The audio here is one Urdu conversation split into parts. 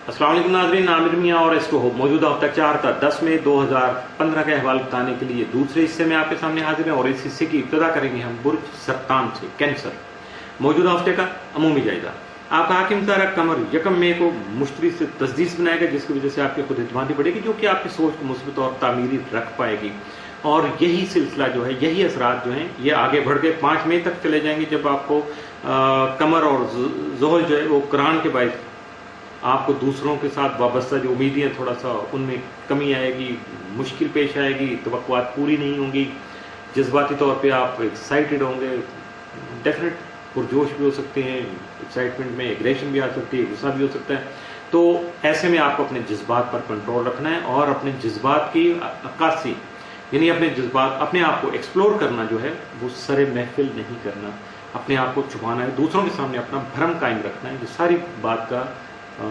السلام علیکم ناظرین، عامر میاں اور اس کو موجودہ ہفتہ 4 تا 10 مئی 2015 کا احوال بتانے کے لیے دوسرے حصے میں آپ کے سامنے حاضر ہیں، اور اس حصے کی ابتدا کریں گے ہم برج سرطان سے، کینسر، موجودہ ہفتے کا عمومی جائزہ۔ آپ کا حاکم ستارہ قمر 1 مئی کو مشتری سے تجدید بنائے گا، جس کی وجہ سے آپ کی خود اعتمادی بڑھے گی، جو کہ آپ کی سوچ کو مثبت اور تعمیری رکھ پائے گی، اور یہی سلسلہ جو ہے، یہی اثرات جو ہیں یہ آگے بڑھ کے 5 مئی تک چلے جائیں گے، جب آپ کو قمر اور زحل جو ہے وہ قرآن کے باعث آپ کو دوسروں کے ساتھ وابستہ جو امیدیں تھوڑا سا ان میں کمی آئے گی، مشکل پیش آئے گی، توقعات پوری نہیں ہوں گی، جذباتی طور پہ آپ ایکسائٹیڈ ہوں گے، ڈیفینیٹ پرجوش بھی ہو سکتے ہیں، ایکسائٹمنٹ میں ایگریشن بھی آ سکتی ہے، غصہ بھی ہو سکتا ہے۔ تو ایسے میں آپ کو اپنے جذبات پر کنٹرول رکھنا ہے، اور اپنے جذبات کی عکاسی یعنی اپنے جذبات، اپنے آپ کو ایکسپلور کرنا جو ہے وہ سر محفل نہیں کرنا، اپنے آپ کو چھپانا ہے، دوسروں کے سامنے اپنا بھرم قائم رکھنا ہے۔ یہ ساری بات کا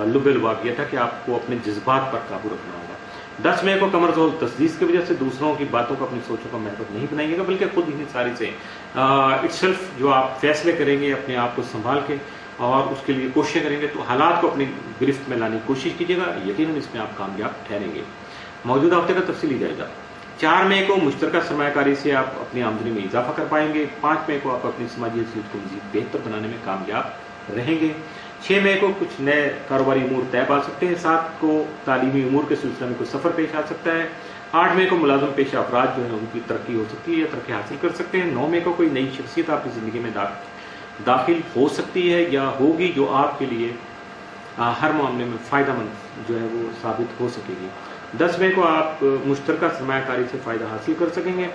لب لباب یہ تھا کہ آپ کو اپنے جذبات پر قابو رکھنا ہوگا۔ 10 مئی کو قمر زحل تسدیس کی وجہ سے دوسروں کی باتوں کو اپنی سوچوں کا محور نہیں بنائیے گا، بلکہ خود ہی ساری سے اٹ سیلف جو آپ فیصلے کریں گے اپنے آپ کو سنبھال کے، اور اس کے لیے کوششیں کریں گے، تو حالات کو اپنی گرفت میں لانے کی کوشش کیجیے گا، یقیناً اس میں آپ کامیاب ٹھہریں گے۔ موجودہ ہفتے کا تفصیلی جائزہ۔ 4 مئی کو مشترکہ سرمایہ کاری سے آپ اپنی آمدنی میں اضافہ کر پائیں گے۔ 5 مئی کو آپ اپنی سماجی حیثیت کو مزید بہتر بنانے میں کامیاب رہیں گے۔ 6 مئی کو کچھ نئے کاروباری امور طے پا سکتے ہیں۔ 7 کو تعلیمی امور کے سلسلے میں کوئی سفر پیش آ سکتا ہے۔ 8 مئی کو ملازم پیشہ افراد جو ہیں ان کی ترقی ہو سکتی ہے یا ترقی حاصل کر سکتے ہیں۔ 9 مئی کو کوئی نئی شخصیت آپ کی زندگی میں داخل ہو سکتی ہے یا ہوگی، جو آپ کے لیے ہر معاملے میں فائدہ مند جو ہے وہ ثابت ہو سکے گی۔ 10 مئی کو آپ مشترکہ سرمایہ کاری سے فائدہ حاصل کر سکیں گے۔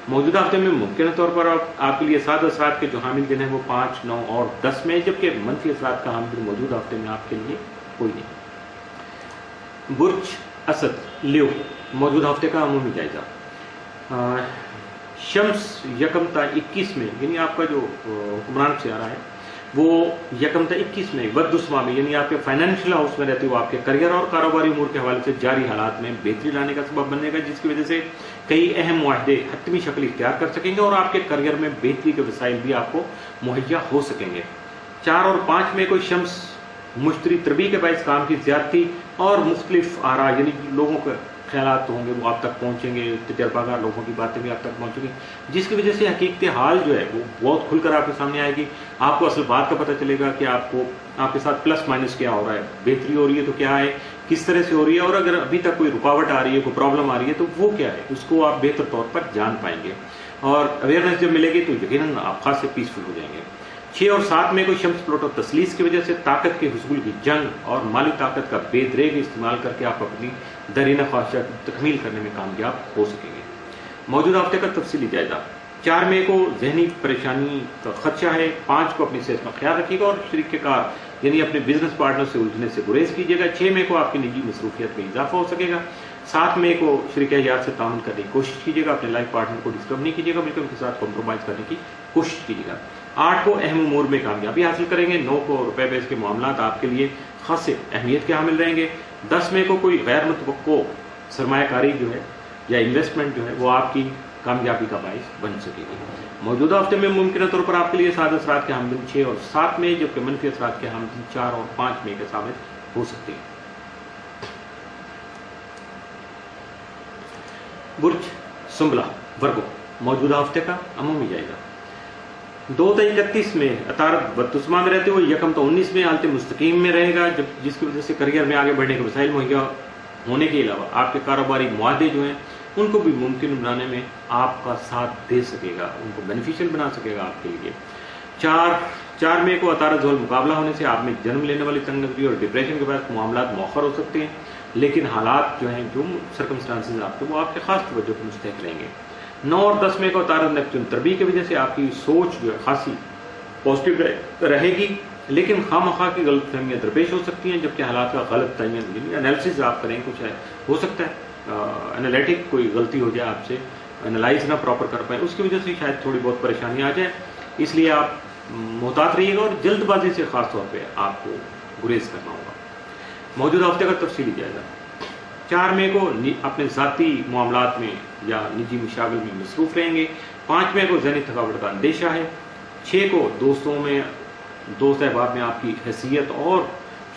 موجودہ ہفتے میں ممکنہ طور پر آپ کے لیے سعد اثرات کے جو حامل دن ہیں وہ 5، 9 اور 10 مئی، جبکہ منفی اثرات کا حامل دن موجودہ ہفتے میں آپ کے لیے کوئی نہیں۔ برج اسد لیو، موجودہ ہفتے کا عمومی جائزہ۔ شمس 1 تا 21 میں، یعنی آپ کا جو حکمران سیارہ ہے وہ 1 تا 21 میں ودسما میں، یعنی آپ کے فائنینشیل ہاؤس میں رہتے ہوئے آپ کے کریئر اور کاروباری امور کے حوالے سے جاری حالات میں بہتری لانے کا سبب بنے گا، جس کی وجہ سے کئی اہم معاہدے حتمی شکل اختیار کر سکیں گے، اور آپ کے کریئر میں بہتری کے وسائل بھی آپ کو مہیا ہو سکیں گے۔ 4 اور 5 میں کوئی شمس مشتری تربیت کے باعث کام کی زیادتی اور مختلف آراء یعنی لوگوں کے خیالات ہوں گے وہ آپ تک پہنچیں گے، تجربہ کار لوگوں کی باتیں بھی آپ تک پہنچیں گی، جس کی وجہ سے حقیقت حال جو ہے وہ بہت کھل کر آپ کے سامنے آئے گی۔ آپ کو اصل بات کا پتہ چلے گا کہ آپ کے ساتھ پلس مائنس کیا ہو رہا ہے، بہتری ہو رہی ہے تو کیا ہے، کس طرح سے ہو رہی ہے، اور اگر ابھی تک کوئی رکاوٹ آ رہی ہے، کوئی پرابلم آ رہی ہے تو وہ کیا ہے، اس کو آپ بہتر طور پر جان پائیں گے، اور اویئرنیس جب ملے گی تو یقیناً آپ خاص سے پیسفل ہو جائیں گے۔ 6 اور 7 میں کوئی شمس پلوٹو تسلیس کی وجہ سے طاقت کے حصول کی جنگ اور مالی طاقت کا بے دریغ استعمال کر کے آپ اپنی درینہ خواہشات کی تکمیل کرنے میں کامیاب ہو سکیں گے۔ موجودہ ہفتے کا تفصیلی جائزہ۔ 4 مئی کو ذہنی پریشانی کا خدشہ ہے۔ 5 کو اپنی صحت کا خیال رکھیے گا اور شریک کار یعنی اپنے بزنس پارٹنر سے الجھنے سے گریز کیجیے گا۔ 6 مئی کو آپ کی نجی مصروفیت میں اضافہ ہو سکے گا۔ 7 مئی کو شریک حیات سے تعاون کرنے کی کوشش کیجیے گا، اپنے لائف پارٹنر کو ڈسٹرب نہیں کیجیے گا بلکہ ان کے ساتھ کمپرومائز کرنے کی کوشش کیجیے گا۔ 8 کو اہم امور میں کامیابی حاصل کریں گے۔ 9 کو روپے بیس کے معاملات آپ کے لیے خاص اہمیت کے حامل رہیں گے۔ 10 مئی کو کوئی غیر متوقع سرمایہ کاری جو ہے یا انویسٹمنٹ جو ہے وہ آپ کی کامیابی کا باعث بن سکے گی۔ موجودہ ہفتے میں ممکنہ طور پر آپ کے لیے سعد اثرات کے حامل 6 اور 7 مئی، جبکہ منفی اثرات کے حامل 4 اور 5 مئی کے ثابت ہو سکتے ہیں۔ برج سنبلا ورگو، موجودہ ہفتے کا عمومی جائزہ۔ 2 تا 31 میں عطارد بدتسما میں رہتے ہوئے 1 تا 19 میں حالت مستقیم میں رہے گا، جس کی وجہ سے کریئر میں آگے بڑھنے کے وسائل مہیا ہونے کے علاوہ آپ کے کاروباری معاہدے جو ہیں ان کو بھی ممکن بنانے میں آپ کا ساتھ دے سکے گا، ان کو بینیفیشل بنا سکے گا آپ کے لیے۔ 4 مئی کو عطارد زحل مقابلہ ہونے سے آپ میں جنم لینے والی تنگ نظری اور ڈپریشن کے بعد معاملات مؤخر ہو سکتے ہیں، لیکن حالات جو ہیں جو سرکمسٹانسز آپ کے وہ آپ کے خاص توجہ کو مستحق رہیں گے۔ 9 اور 10 مئی کو عطارد نیپچون تربیت کی وجہ سے آپ کی سوچ جو ہے خاصی پازیٹیو رہے گی، لیکن خواہ کی غلط فہمیاں درپیش ہو سکتی ہیں، جبکہ حالات کا غلط تعین یعنی انالیسز آپ کریں، کچھ ہے ہو سکتا ہے انالیٹک کوئی غلطی ہو جائے، آپ سے انالائز نہ پراپر کر پائیں، اس کی وجہ سے شاید تھوڑی بہت پریشانی آ جائے، اس لیے آپ محتاط رہیے گا اور جلد بازی سے خاص طور پہ آپ کو گریز کرنا ہوگا۔ موجودہ ہفتے کا تفصیلی جائزہ۔ 4 مئی کو اپنے ذاتی معاملات میں یا نجی مشاغل میں مصروف رہیں گے۔ 5 مئی کو ذہنی تھکاوٹ کا اندیشہ ہے۔ 6 کو دوست احباب میں آپ کی حیثیت اور